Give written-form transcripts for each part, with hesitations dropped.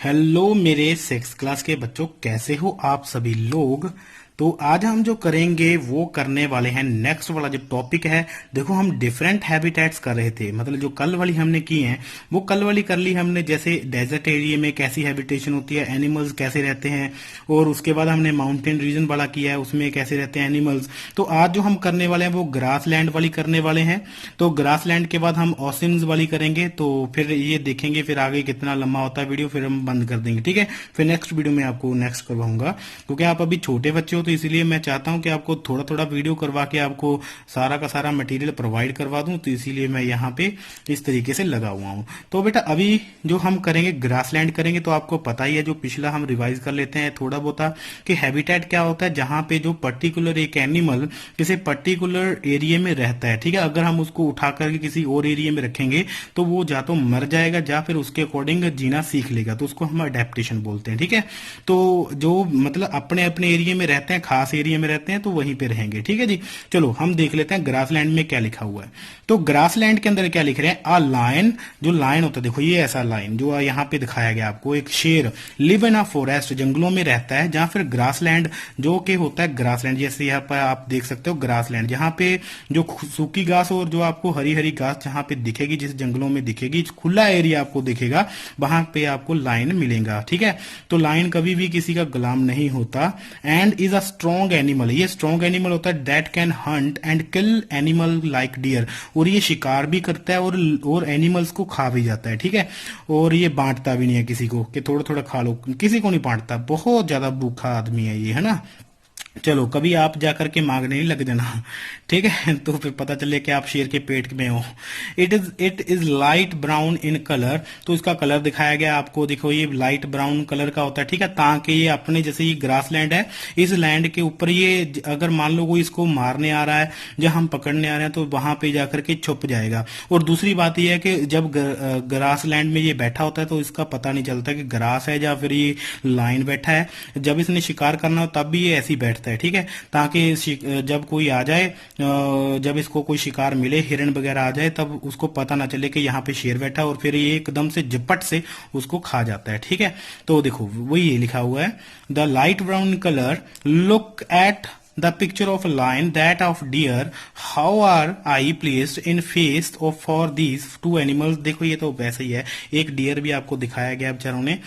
Hello मेरे six class के बच्चों, कैसे हो आप सभी लोग। तो आज हम जो करेंगे वो करने वाले हैं नेक्स्ट वाला जो टॉपिक है। देखो, हम डिफरेंट हैबिटेट्स कर रहे थे, मतलब जो कल वाली हमने की हैं वो कल वाली कर ली हमने। जैसे डेजर्ट एरिया में कैसी हैबिटेशन होती है, एनिमल्स कैसे रहते हैं, और उसके बाद हमने माउंटेन रीजन वाला किया है, उसमें कैसे रहते हैं एनिमल्स। तो आज जो हम करने वाले हैं वो ग्रास लैंड वाली करने वाले हैं। तो ग्रास लैंड के बाद हम ओशियंस वाली करेंगे। तो फिर ये देखेंगे फिर आगे कितना लंबा होता है वीडियो, फिर हम बंद कर देंगे। ठीक है, फिर नेक्स्ट वीडियो में आपको नेक्स्ट करवाऊंगा, क्योंकि आप अभी छोटे बच्चे हो तो इसलिए मैं चाहता हूं कि आपको थोड़ा थोड़ा वीडियो करवा के आपको सारा का सारा मटेरियल प्रोवाइड करवा दूं। तो इसीलिए मैं यहाँ पे इस तरीके से लगा हुआ हूं। तो बेटा अभी जो हम करेंगे ग्रासलैंड करेंगे, तो आपको पता ही है, जो पिछला हम रिवाइज कर लेते हैं थोड़ा बहुत, कि हैबिटेट क्या होता है, जहां पे जो पर्टिकुलर एक एनिमल किसी पर्टिकुलर एरिया में रहता है। ठीक है, अगर हम उसको उठा करके किसी और एरिया में रखेंगे तो वो जा तो मर जाएगा या फिर उसके अकॉर्डिंग जीना सीख लेगा, तो उसको हम अडेप्टेशन बोलते हैं। ठीक है, तो जो मतलब अपने अपने एरिया में रहते हैं, खास एरिया में रहते हैं, तो वहीं पे रहेंगे। ठीक है जी, चलो हम देख लेते हैं ग्रासलैंड में क्या लिखा हुआ है। तो ग्रासलैंड के अंदर क्या लिख रहे हैं, अ लायन। जो लायन होता है, देखो ये ऐसा लायन जो यहाँ पे दिखाया गया आपको, एक शेर लिव इन अ फॉरेस्ट, जंगलों में रहता है। जहां फिर ग्रासलैंड जो कि होता है ग्रासलैंड, जैसे यहाँ पर आप देख सकते हो ग्रासलैंड, जहां पे जो सूखी घास और जो आपको हरी हरी घास जहां पे दिखेगी, जिस जंगलों में दिखेगी, खुला एरिया आपको दिखेगा, वहां पे आपको लायन मिलेगा। ठीक है, तो लायन कभी भी किसी का गुलाम नहीं होता। And is a strong animal, ये स्ट्रॉन्ग एनिमल होता है। That can hunt and kill animal like deer, और ये शिकार भी करता है और एनिमल्स को खा भी जाता है। ठीक है, और ये बांटता भी नहीं है किसी को कि थोड़ा थोड़ा खा लो, किसी को नहीं बांटता। बहुत ज्यादा भूखा आदमी है ये, है ना। चलो, कभी आप जाकर के मांगने नहीं लग जाना। ठीक है, तो फिर पता चले कि आप शेर के पेट में हो। It is light brown in colour, तो इसका कलर दिखाया गया आपको। देखो ये लाइट ब्राउन कलर का होता है। ठीक है, ताकि ये अपने जैसे ये ग्रास लैंड है, इस लैंड के ऊपर ये अगर मान लो कोई इसको मारने आ रहा है या हम पकड़ने आ रहे हैं, तो वहां पे जाकर के छुप जाएगा। और दूसरी बात यह है कि जब ग्रास लैंड में ये बैठा होता है तो इसका पता नहीं चलता कि ग्रास है या फिर ये लाइन बैठा है। जब इसने शिकार करना हो तब भी ये ऐसे ही बैठता है। ठीक है, ताकि जब कोई आ जाए, जब इसको कोई शिकार मिले, हिरण वगैरह आ जाए, तब उसको पता ना चले कि यहाँ पे शेर बैठा है, और फिर ये एकदम से झपट से उसको खा जाता है। ठीक है, तो देखो वही ये लिखा हुआ है, the light brown colour, look at the picture of a lion, that of deer, how are I placed in face of for these two animals। देखो ये तो वैसे ही है, एक डियर भी आपको दिखाया गया बेचारों ने।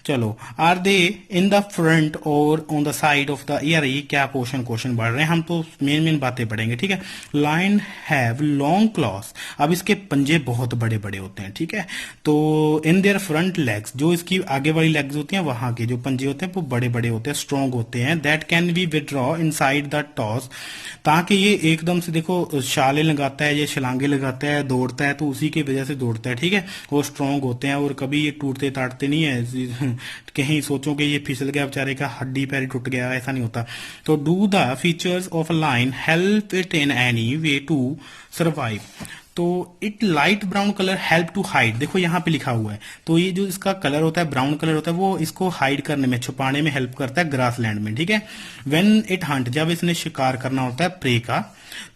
चलो, are they in the front or on the side of the, यार ये क्या क्वेश्चन बढ़ रहे हैं, हम तो मेन बातें पढ़ेंगे। ठीक है, lion have long claws, अब इसके पंजे बहुत बड़े बड़े होते हैं। ठीक है, तो in their front legs, जो इसकी आगे वाली लेग्स होती हैं वहां के जो पंजे होते हैं वो बड़े बड़े होते हैं, स्ट्रॉन्ग होते हैं। that can be withdraw inside the toss, ताकि ये एकदम से देखो छाले लगाता है, ये छलांगे लगाता है, दौड़ता है, तो उसी की वजह से दौड़ता है। ठीक है, वो स्ट्रांग होते हैं और कभी ये टूटते ताटते नहीं है। कहीं सोचो कि ये फिसल गया बेचारे का, हड्डी पैर टूट गया, ऐसा नहीं होता। तो do the features of a lion help it in any way to survive. तो it light brown colour help to hide, देखो यहाँ पे लिखा हुआ है। तो ये जो इसका कलर होता है, ब्राउन कलर होता है, वो इसको हाइड करने में, छुपाने में हेल्प करता है ग्रास लैंड में। ठीक है, व्हेन इट हंट, जब इसने शिकार करना होता है प्रे का,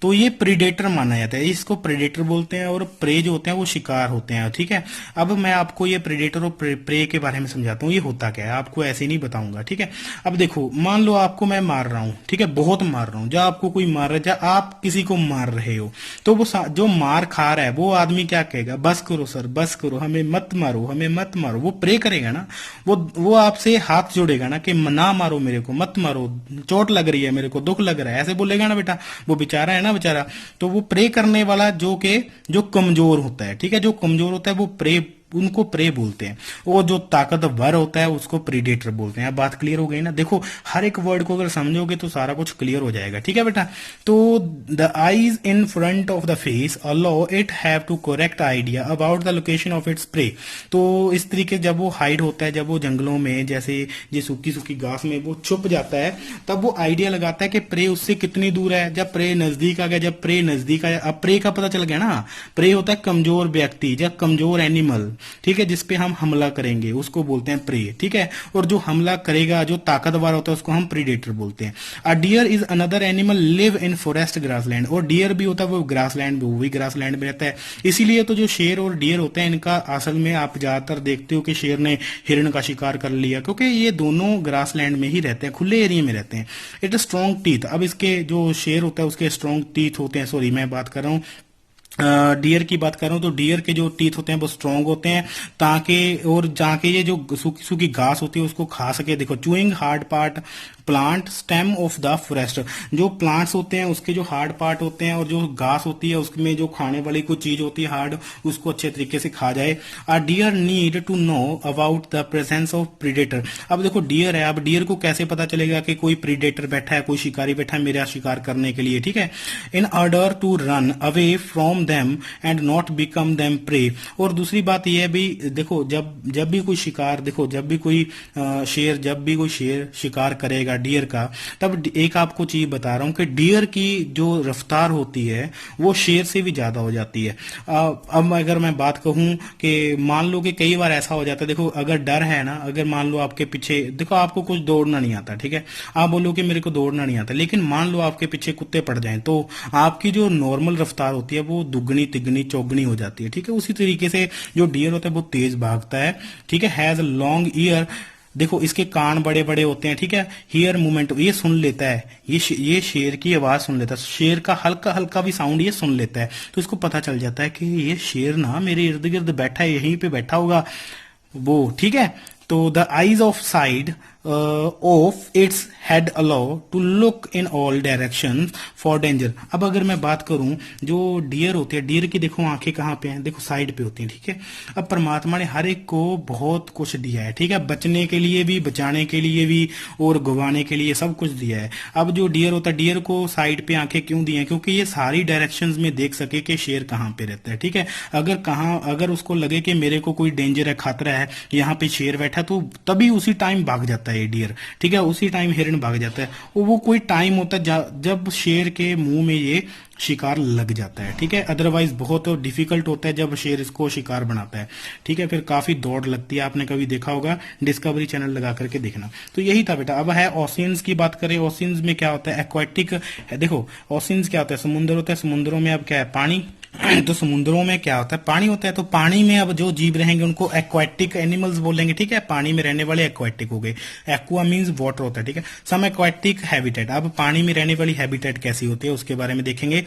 तो ये प्रीडेटर माना जाता है। इसको प्रेडेटर बोलते हैं, और प्रे जो होते हैं वो शिकार होते हैं। ठीक है, अब मैं आपको ये प्रेडेटर और प्रे के बारे में समझाता हूँ, ये होता क्या है, आपको ऐसे नहीं बताऊंगा। ठीक है, अब देखो मान लो आपको मैं मार रहा हूँ, ठीक है, बहुत मार रहा हूँ, जब आपको कोई मार रहा है, जब आप किसी को मार रहे हो, तो वो जो मार खा रहा है वो आदमी क्या कहेगा, बस करो सर, बस करो, हमें मत मारो, हमें मत मारो। वो प्रे करेगा ना, वो आपसे हाथ जोड़ेगा ना कि ना मारो मेरे को, मत मारो, चोट लग रही है मेरे को, दुख लग रहा है, ऐसे बोलेगा ना बेटा। वो बेचारा है ना बेचारा, तो वो प्रे करने वाला जो कमजोर होता है। ठीक है, जो कमजोर होता है वो प्रे, उनको प्रे बोलते हैं। वो जो ताकतवर होता है उसको प्रीडेटर बोलते हैं। अब बात क्लियर हो गई ना। देखो हर एक वर्ड को अगर समझोगे तो सारा कुछ क्लियर हो जाएगा। ठीक है बेटा, तो the eyes in front of the face allow it have to correct idea about the location of its prey. तो इस तरीके जब वो हाइड होता है, जब वो जंगलों में जैसे ये सूखी सूखी घास में वो छुप जाता है, तब वो आइडिया लगाता है कि प्रे उससे कितनी दूर है। जब प्रे नजदीक आ गया, जब प्रे नजदीक आया, अब प्रे का पता चल गया ना। प्रे होता है कमजोर व्यक्ति या कमजोर एनिमल, ठीक है, जिसपे हम हमला करेंगे उसको बोलते हैं प्रे, ठीक है। और जो हमला करेगा, जो ताकतवर होता है, उसको हम प्रीडेटर बोलते हैं। A deer is another animal live in forest grassland. और डियर भी होता है वो ग्रासलैंड, वो भी ग्रासलैंड में रहता है। इसीलिए तो जो शेर और डियर होते हैं, इनका असल में आप ज्यादातर देखते हो कि शेर ने हिरण का शिकार कर लिया, क्योंकि ये दोनों ग्रासलैंड में ही रहते हैं, खुले एरिया में रहते हैं। It strong teeth. अब इसके जो शेर होता है उसके स्ट्रॉन्ग टीथ होते हैं, सॉरी मैं बात कर रहा हूँ डियर की बात कर रहा हूँ, तो डियर के जो टीथ होते हैं वो स्ट्रांग होते हैं, ताकि और जाके ये जो सूखी सूखी घास होती है उसको खा सके। देखो, chewing hard part plant stem of the forest. जो प्लांट्स होते हैं उसके जो हार्ड पार्ट होते हैं और जो घास होती है उसमें जो खाने वाली कोई चीज होती है हार्ड, उसको अच्छे तरीके से खा जाए। A deer need to know about the presence of predator. अब देखो डियर है, अब डियर को कैसे पता चलेगा कि कोई प्रीडेटर बैठा है, कोई शिकारी बैठा है मेरा शिकार करने के लिए, ठीक है। In order to run away from them and not become them prey. और दूसरी बात यह भी देखो, जब भी कोई शिकार, देखो जब भी कोई शेर शिकार करेगा डियर का, तब एक आपको चीज बता रहा हूं कि डियर की जो रफ्तार होती है वो शेर से भी ज्यादा हो जाती है। अब अगर मैं बात कहूं कि मान लो कि कई बार ऐसा हो जाता है, देखो अगर डर है ना, अगर मान लो आपके पीछे, देखो आपको कुछ दौड़ना नहीं आता, ठीक है, आप बोलो कि मेरे को दौड़ना नहीं आता, लेकिन मान लो आपके पीछे कुत्ते पड़ जाएं, तो आपकी जो नॉर्मल रफ्तार होती है वो दुगनी तिगनी चौगनी हो जाती है, ठीक है। उसी तरीके से जो डियर होता है वो तेज भागता है, ठीक है। Has long year. देखो इसके कान बड़े बड़े होते हैं, ठीक है। हियर मूवमेंट, ये सुन लेता है, ये शेर की आवाज सुन लेता है, शेर का हल्का हल्का भी साउंड ये सुन लेता है, तो इसको पता चल जाता है कि ये शेर ना मेरे इर्द गिर्द बैठा है, यहीं पे बैठा होगा वो, ठीक है। तो the eyes of side of its head allow to look in all direction for danger. अब अगर मैं बात करूं, जो डियर होती है, डियर की देखो आंखें कहां पे हैं, देखो साइड पे होती हैं, ठीक है। अब परमात्मा ने हर एक को बहुत कुछ दिया है, ठीक है, बचने के लिए भी, बचाने के लिए भी और गवाने के लिए सब कुछ दिया है। अब जो डियर होता है, डियर को साइड पे आंखें क्यों दी हैं? क्योंकि ये सारी डायरेक्शंस में देख सके कि शेर कहां पे रहता है, ठीक है। अगर उसको लगे कि मेरे को कोई डेंजर है, खतरा है, यहाँ पे शेर बैठा, तो तभी उसी टाइम भाग जाता है डियर, ठीक है, उसी टाइम हिरण भाग जाता है। वो कोई टाइम होता है जब शेर के मुंह में ये शिकार लग जाता है, ठीक है। अदरवाइज बहुत डिफिकल्ट होता है जब शेर इसको शिकार बनाता है, ठीक है, फिर काफी दौड़ लगती है। आपने कभी देखा होगा, डिस्कवरी चैनल लगा करके देखना। तो यही था बेटा। अब है ओशियंस की बात करें, ओशियंस में क्या होता है, एक्वाटिक है। देखो ओशियंस क्या होता है, समुद्र होता है, समुद्रों में अब क्या है, पानी। तो समुद्रों में क्या होता है, पानी होता है। तो पानी में अब जो जीव रहेंगे उनको एक्वाटिक एनिमल्स बोलेंगे, ठीक है। पानी में रहने वाले एक्वाटिक हो गए। एक्वा मींस वाटर होता है, ठीक है। सम एक्वाटिक हैबिटेट। अब पानी में रहने वाली हैबिटेट कैसी होती है उसके बारे में देखेंगे।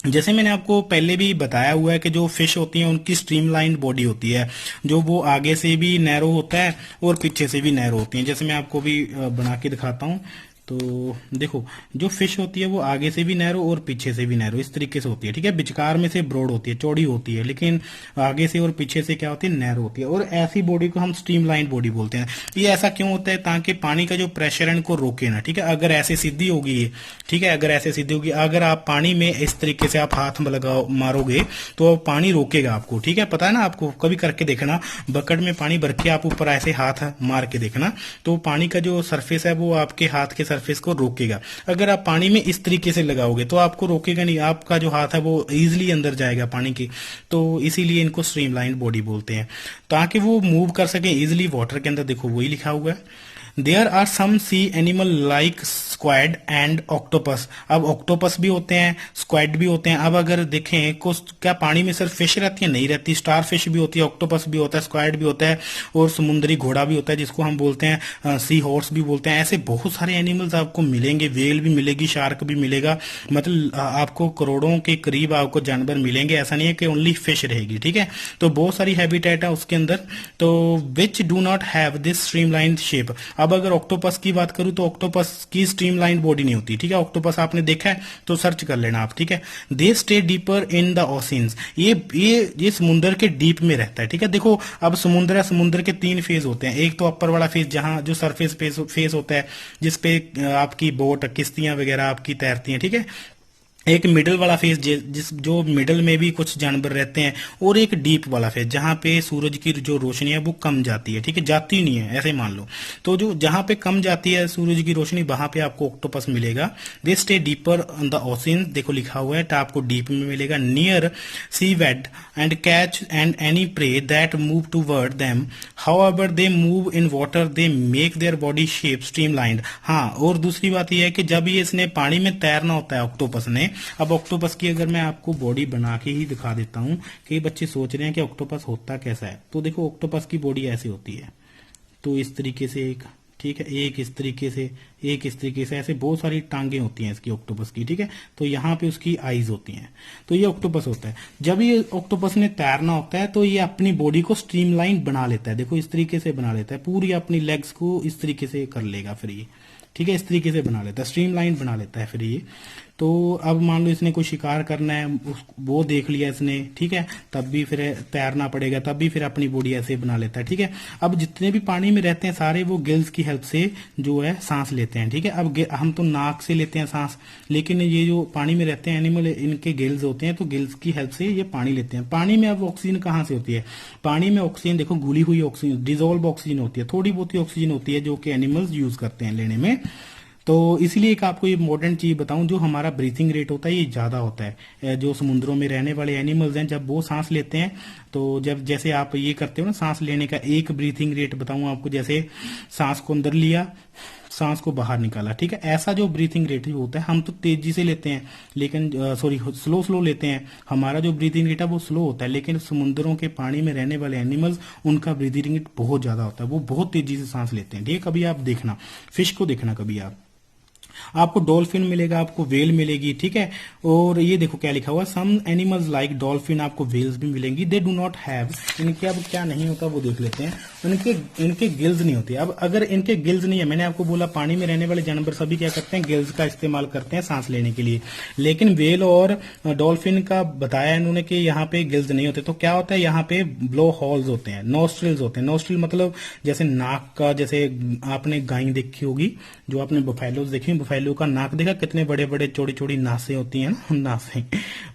जैसे मैंने आपको पहले भी बताया हुआ है कि जो फिश होती हैं उनकी स्ट्रीमलाइन बॉडी होती है, जो वो आगे से भी नैरो होता है और पीछे से भी नैरो होती है। जैसे मैं आपको भी बना के दिखाता हूँ, तो देखो जो फिश होती है वो आगे से भी नैरो और पीछे से भी नैरो, इस तरीके से होती है, ठीक है। बिचकार में से ब्रॉड होती है, चौड़ी होती है, लेकिन आगे से और पीछे से क्या होती है, नैरो होती है। और ऐसी बॉडी को हम स्ट्रीमलाइन बॉडी बोलते हैं। ये ऐसा क्यों होता है, ताकि पानी का जो प्रेशर है इनको रोके ना, ठीक है। अगर ऐसे सीधी होगी ये, ठीक है, अगर ऐसे सीधी होगी, अगर आप पानी में इस तरीके से आप हाथ में लगाओ मारोगे तो पानी रोकेगा आपको, ठीक है। पता है ना आपको, कभी करके देखना, बकेट में पानी भर के आप ऊपर ऐसे हाथ मार के देखना, तो पानी का जो सरफेस है वो आपके हाथ के सरफेस को रोकेगा। अगर आप पानी में इस तरीके से लगाओगे तो आपको रोकेगा नहीं, आपका जो हाथ है वो इजीली अंदर जाएगा पानी के। तो इसीलिए इनको स्ट्रीमलाइन बॉडी बोलते हैं, ताकि वो मूव कर सके इजीली वाटर के अंदर। देखो वही लिखा हुआ है, there are some sea animal like squid and octopus. अब ऑक्टोपस भी होते हैं, स्क्वैड भी होते हैं। अब अगर देखें कुछ, क्या पानी में सिर्फ फिश रहती है? नहीं रहती। स्टार फिश भी होती है, ऑक्टोपस भी होता है, स्क्वैड भी होता है, और समुद्री घोड़ा भी होता है जिसको हम बोलते हैं सी हॉर्स भी बोलते हैं। ऐसे बहुत सारे एनिमल्स आपको मिलेंगे, वेल भी मिलेगी, शार्क भी मिलेगा, मतलब आपको करोड़ों के करीब आपको जानवर मिलेंगे। ऐसा नहीं है कि ओनली फिश रहेगी, ठीक है। तो बहुत सारी हैबिटेट है उसके अंदर, तो which do not have this streamline shape. अब अगर ऑक्टोपस की बात करूं तो ऑक्टोपस की स्ट्रीमलाइन बॉडी नहीं होती, ठीक है। ऑक्टोपस आपने देखा है तो सर्च कर लेना आप, ठीक है। दे stay deeper in the oceans. ये समुद्र के डीप में रहता है, ठीक है। देखो अब समुद्र है, समुद्र के 3 फेज होते हैं। एक तो अपर वाला फेज जहां जो सरफेस फेज होता है, जिसपे आपकी बोट, किश्तियां वगैरह आपकी तैरती हैं, ठीक है। एक मिडल वाला फेज जिस जो मिडल में भी कुछ जानवर रहते हैं, और एक डीप वाला फेज जहां पे सूरज की जो रोशनी है वो कम जाती है, ठीक है, जाती नहीं है ऐसे मान लो। तो जो जहां पे कम जाती है सूरज की रोशनी वहां पे आपको ऑक्टोपस मिलेगा। They stay deeper on the ocean, देखो लिखा हुआ है, तो आपको डीप में मिलेगा, near seaweed and catch and any prey that move toward them, however they move in water they make their body shape streamlined. हाँ, और दूसरी बात यह है कि जब ये इसने पानी में तैरना होता है ऑक्टोपस ने, अब ऑक्टोपस की अगर मैं आपको बॉडी बना के ही दिखा देता हूं, कई बच्चे सोच रहे हैं कि ऑक्टोपस होता कैसा है, तो देखो ऑक्टोपस की बॉडी ऐसी होती है, तो इस तरीके से एक, ठीक है, एक इस तरीके से, एक इस तरीके से, ऐसे बहुत सारी टांगे होती हैं इसकी ऑक्टोपस की, ठीक है। तो यहाँ पे उसकी आईज होती हैं, तो ये ऑक्टोपस होता है। जब ये ऑक्टोपस ने तैरना होता है तो ये अपनी बॉडी को स्ट्रीमलाइन बना लेता है, देखो इस तरीके से बना लेता है, पूरी अपनी लेग्स को इस तरीके से कर लेगा फिर ये, ठीक है, इस तरीके से बना लेता है, स्ट्रीमलाइन बना लेता है फिर ये। तो अब मान लो इसने कोई शिकार करना है, वो देख लिया इसने, ठीक है, तब भी फिर तैरना पड़ेगा, तब भी फिर अपनी बॉडी ऐसे बना लेता है, ठीक है। अब जितने भी पानी में रहते हैं सारे वो गिल्स की हेल्प से जो है सांस लेते हैं, ठीक है। अब हम तो नाक से लेते हैं सांस, लेकिन ये जो पानी में रहते हैं एनिमल, इनके गिल्स होते हैं, तो गिल्स की हेल्प से ये पानी लेते हैं। पानी में अब ऑक्सीजन कहाँ से होती है? पानी में ऑक्सीजन देखो घुली हुई ऑक्सीजन, डिजोल्व ऑक्सीजन होती है, थोड़ी बहुत ही ऑक्सीजन होती है जो कि एनिमल्स यूज करते हैं लेने में। तो इसलिए एक आपको ये मॉडर्न चीज बताऊं, जो हमारा ब्रीथिंग रेट होता है ये ज्यादा होता है। जो समुद्रों में रहने वाले एनिमल्स हैं, जब वो सांस लेते हैं, तो जब जैसे आप ये करते हो ना, सांस लेने का एक ब्रीथिंग रेट बताऊं आपको, जैसे सांस को अंदर लिया, सांस को बाहर निकाला, ठीक है, ऐसा जो ब्रीथिंग रेट होता है, हम तो तेजी से लेते हैं, लेकिन सॉरी स्लो स्लो लेते हैं, हमारा जो ब्रीथिंग रेट है वो स्लो होता है। लेकिन समुद्रों के पानी में रहने वाले एनिमल्स, उनका ब्रीथिंग रेट बहुत ज्यादा होता है, वो बहुत तेजी से सांस लेते हैं, ठीक है। कभी आप देखना, फिश को देखना कभी आपको डॉल्फिन मिलेगा, आपको वेल मिलेगी, ठीक है। और ये देखो क्या लिखा हुआ, सम एनिमल्स लाइक डॉल्फिन, आपको वेल्स भी मिलेंगी, दे डू नॉट हैव, इनके अब क्या नहीं होता वो देख लेते हैं, इनके गिल्स नहीं होती। अब अगर इनके गिल्स नहीं है, मैंने आपको बोला पानी में रहने वाले जानवर सभी क्या करते हैं, गिल्स का इस्तेमाल करते हैं सांस लेने के लिए, लेकिन वेल और डॉल्फिन का बताया इन्होंने कि यहाँ पे गिल्स नहीं होते। तो क्या होता है, यहाँ पे ब्लो होल्स होते हैं, नोस्ट्रिल्स होते हैं। नोस्ट्रिल मतलब जैसे नाक का, जैसे आपने गाय देखी होगी, जो आपने बफेलोज देखी, बफेलो का नाक देखा, कितने बड़े बड़े चौड़ी चौड़ी नासें होती हैं ना, नासें,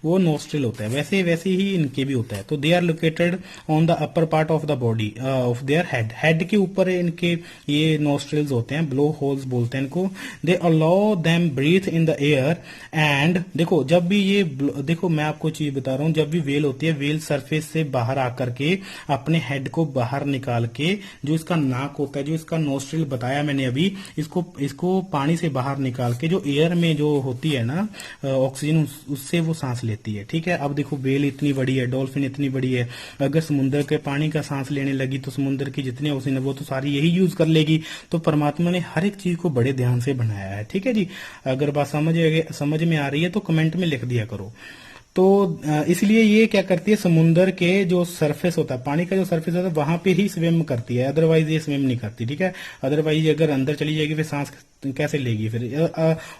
वो नोस्ट्रिल होता है, वैसे वैसे ही इनके भी होता है। तो they are located on the upper part of the body of their head, head के ऊपर इनके ये नोस्ट्रिल्स होते हैं, ब्लो होल्स बोलते हैं इनको। They allow them breathe in the air and, देखो जब भी ये, देखो मैं आपको चीज बता रहा हूं, जब भी वेल होती है, वेल सरफेस से बाहर आकर के अपने हेड को बाहर निकाल के, जो इसका नाक होता है, जो इसका नोस्ट्रिल बताया मैंने अभी, इसको पानी से बाहर निकाल के जो एयर में जो होती है ना ऑक्सीजन, उससे वो सांस लेती है, ठीक है। अब देखो वेल इतनी बड़ी है, डॉल्फिन इतनी बड़ी है, अगर समुद्र के पानी का सांस लेने लगी तो समुद्र की जितनी ऑक्सीजन है वो तो सारी यही यूज कर लेगी। तो परमात्मा ने हर एक चीज को बड़े ध्यान से बनाया है, ठीक है जी। अगर बात समझ में आ रही है तो कमेंट में लिख दिया करो। तो इसलिए ये क्या करती है, समुद्र के जो सरफेस होता है, पानी का जो सरफेस होता है, वहां पे ही स्विम करती है, अदरवाइज ये स्विम नहीं करती, ठीक है। अदरवाइज अगर अंदर चली जाएगी फिर सांस कैसे लेगी फिर,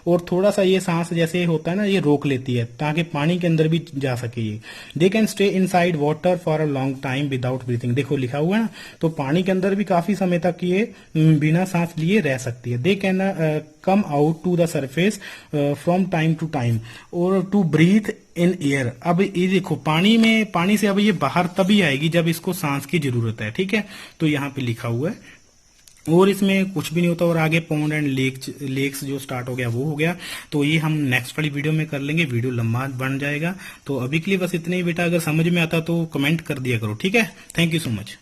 और थोड़ा सा ये सांस जैसे होता है ना, ये रोक लेती है ताकि पानी के अंदर भी जा सके ये। They can stay inside water for a long time without breathing, देखो लिखा हुआ है ना, तो पानी के अंदर भी काफी समय तक ये बिना सांस लिए रह सकती है। They can come out to the surface from time to time और टू ब्रीथ इन एयर। अब ये देखो पानी से अब ये बाहर तभी आएगी जब इसको सांस की जरूरत है, ठीक है। तो यहाँ पे लिखा हुआ है, और इसमें कुछ भी नहीं होता। और आगे पॉन्ड एंड लेक्स जो स्टार्ट हो गया वो हो गया, तो ये हम नेक्स्ट वाली वीडियो में कर लेंगे, वीडियो लंबा बन जाएगा। तो अभी के लिए बस इतने ही बेटा, अगर समझ में आता तो कमेंट कर दिया करो, ठीक है। Thank you so much.